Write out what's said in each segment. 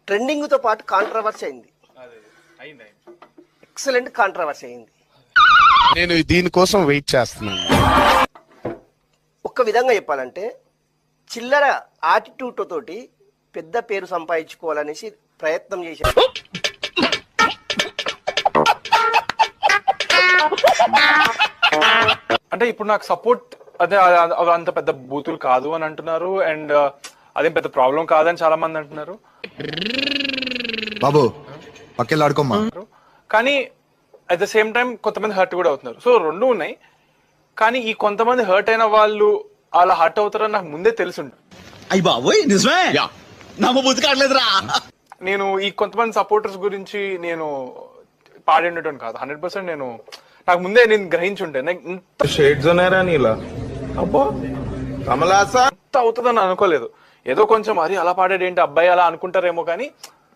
ట్రెండింగ్తో పాటు కాంట్రవర్సీ అయింది. Excellent controversy అయింది. నేను దీనికోసం వెయిట్ చేస్తున్నాను. ఒక్క విధంగా చెప్పాలంటే చిల్లర యాటిట్యూడ్ తోటి పెద్ద పేరు సంపాదించుకోవాలనేసి ప్రయత్నం చేశారు. అంటే ఇప్పుడు నాకు సపోర్ట్ అదే అంత పెద్ద బూతులు కాదు అని అంటున్నారు, అండ్ అదేం పెద్ద ప్రాబ్లం కాదని చాలా మంది అంటున్నారు. బాబు పక్కెళ్ళాడుకోమ్మా. కానీ అట్ ద సేమ్ టైం కొంతమంది హర్ట్ కూడా అవుతున్నారు. సో రెండు ఉన్నాయి. కానీ ఈ కొంతమంది హర్ట్ అయిన వాళ్ళు అలా హర్ట్ అవుతారని నాకు ముందే తెలుసుంటుంది. అయ్యి బాబోయ్ నిజమే, నాకు బుద్ధి కావట్లేదురా. నేను ఈ కొంతమంది సపోర్టర్స్ గురించి నేను పాడిండటం కాదు, 100% నేను నాకు ముందే నేను గ్రహించుంటే ఇంత అవుతుందని అనుకోలేదు. ఏదో కొంచెం అది అలా పాడాడు ఏంటి అబ్బాయి అలా అనుకుంటారేమో, కానీ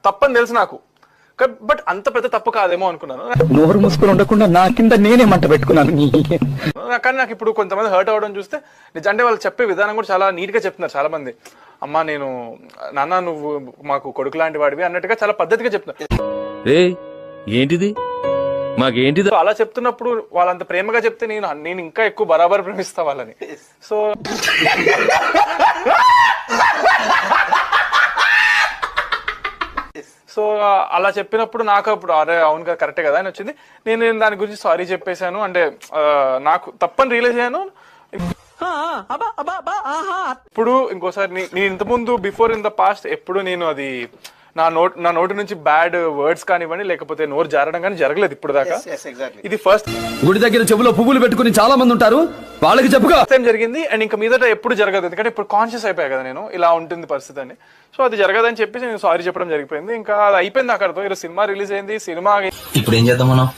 తప్పని తెలుసు నాకు. బట్ అంత పెద్ద తప్పు కాదేమో అనుకున్నాను. నోరు మూసుకొని ఉండకుండా నా కింద నేనే మంట పెట్టుకున్నాను. కానీ నాకు ఇప్పుడు కొంతమంది హర్ట్ అవ్వడం చూస్తే నిజంటే వాళ్ళు చెప్పే విధానం కూడా చాలా నీట్ గా చెప్తున్నారు. చాలా మంది అమ్మా నేను నాన్న నువ్వు మాకు కొడుకు లాంటి వాడివి అన్నట్టుగా చాలా పద్ధతిగా చెప్తున్నారు. ఏంటిది మాకేంటిది అలా చెప్తున్నప్పుడు వాళ్ళంత ప్రేమగా చెప్తే నేను ఇంకా ఎక్కువ బరాబర్ ప్రేమిస్తా వాళ్ళని. సో అలా చెప్పినప్పుడు నాకు అప్పుడు అరే అవును కదా కరెక్టే కదా అని వచ్చింది. నేను దాని గురించి సారీ చెప్పేశాను. అంటే నాకు తప్పని రియలైజ్ అయ్యాను. ఇప్పుడు ఇంకోసారి నేను ఇంతకుముందు బిఫోర్ ఇన్ ద పాస్ట్ ఎప్పుడు నేను అది నా నోటి నుంచి బ్యాడ్ వర్డ్స్ కానివ్వండి లేకపోతే నోరు జారడం కానీ జరగలేదు ఇప్పుడు దాకా. ఇది ఫస్ట్. గుడి దగ్గర చెవులో పువ్వులు పెట్టుకుని చాలా మంది ఉంటారు, వాళ్ళకి చెప్పుగా టైం జరిగింది. అండ్ ఇంకా మీదట ఎప్పుడు జరగదు, ఎందుకంటే ఇప్పుడు కాన్షియస్ అయిపోయా కదా నేను ఇలా ఉంటుంది పరిస్థితి అని. సో అది జరగదని చెప్పేసి నేను సారీ చెప్పడం జరిగిపోయింది. ఇంకా అది అయిపోయింది అక్కడతో. ఈరోజు సినిమా రిలీజ్ అయింది. సినిమా ఇప్పుడు ఏం చేద్దాం మనం?